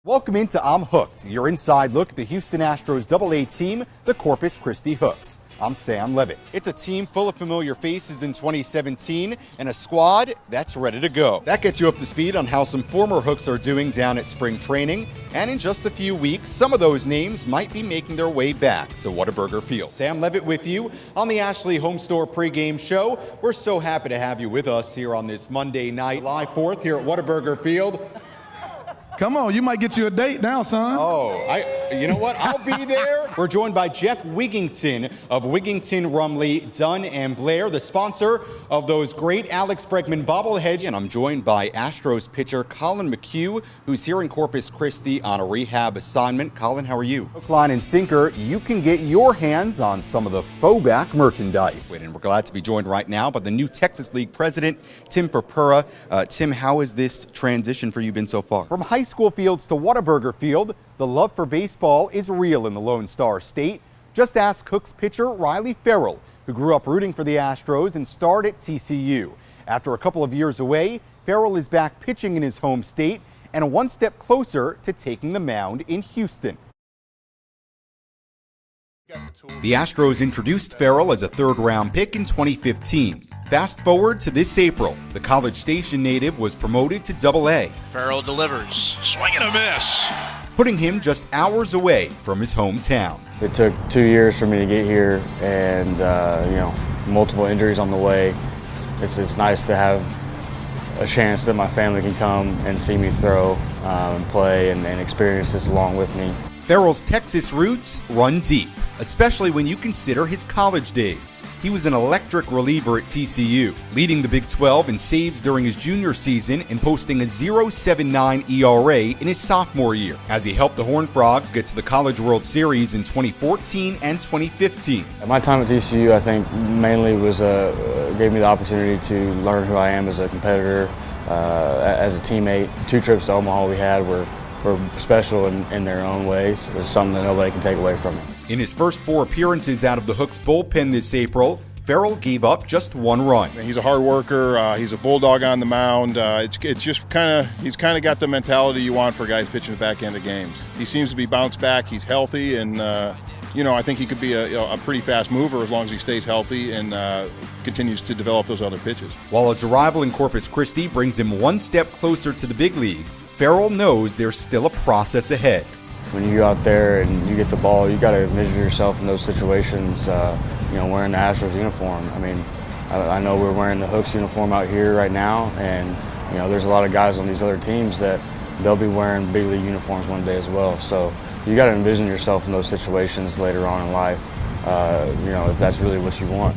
Welcome into I'm Hooked, your inside look at the Houston Astros AA team, the Corpus Christi Hooks. I'm Sam Levitt. It's a team full of familiar faces in 2017 and a squad that's ready to go. That gets you up to speed on how some former Hooks are doing down at spring training. And in just a few weeks, some of those names might be making their way back to Whataburger Field. Sam Levitt with you on the Ashley Home Store pregame show. We're so happy to have you with us here on this Monday night, July 4th here at Whataburger Field. Come on, you might get you a date now, son. Oh, you know what? I'll be there. We're joined by Jeff Wigington of Wigington, Rumley, Dunn, and Blair, the sponsor of those great Alex Bregman bobbleheads. And I'm joined by Astros pitcher Colin McHugh, who's here in Corpus Christi on a rehab assignment. Colin, how are you? Hook, line, and sinker, you can get your hands on some of the faux-back merchandise. And we're glad to be joined right now by the new Texas League president, Tim Purpura. Tim, how has this transition for you been so far? From high school fields to Whataburger Field, the love for baseball is real in the Lone Star State. Just ask Hooks pitcher Riley Ferrell, who grew up rooting for the Astros and starred at TCU. After a couple of years away, Ferrell is back pitching in his home state and one step closer to taking the mound in Houston. The Astros introduced Ferrell as a third-round pick in 2015. Fast forward to this April, the College Station native was promoted to AA. Ferrell delivers, swing and a miss, putting him just hours away from his hometown. It took 2 years for me to get here, and multiple injuries on the way. It's nice to have a chance that my family can come and see me throw, play, and experience this along with me. Ferrell's Texas roots run deep, especially when you consider his college days. He was an electric reliever at TCU, leading the Big 12 in saves during his junior season and posting a .079 ERA in his sophomore year, as he helped the Horned Frogs get to the College World Series in 2014 and 2015. My time at TCU, I think, mainly gave me the opportunity to learn who I am as a competitor, as a teammate. 2 trips to Omaha we had were special in their own ways. It's something that nobody can take away from me. In his first 4 appearances out of the Hooks bullpen this April, Ferrell gave up just 1 run. He's a hard worker. He's a bulldog on the mound. It's just he's kind of got the mentality you want for guys pitching the back end of games. He seems to be bounced back. He's healthy, and I think he could be a pretty fast mover as long as he stays healthy and continues to develop those other pitches. While his arrival in Corpus Christi brings him one step closer to the big leagues, Ferrell knows there's still a process ahead. When you go out there and you get the ball, you got to envision yourself in those situations, wearing the Astros uniform. I mean, I know we're wearing the Hooks uniform out here right now, and there's a lot of guys on these other teams that they'll be wearing big league uniforms one day as well. So you got to envision yourself in those situations later on in life, if that's really what you want.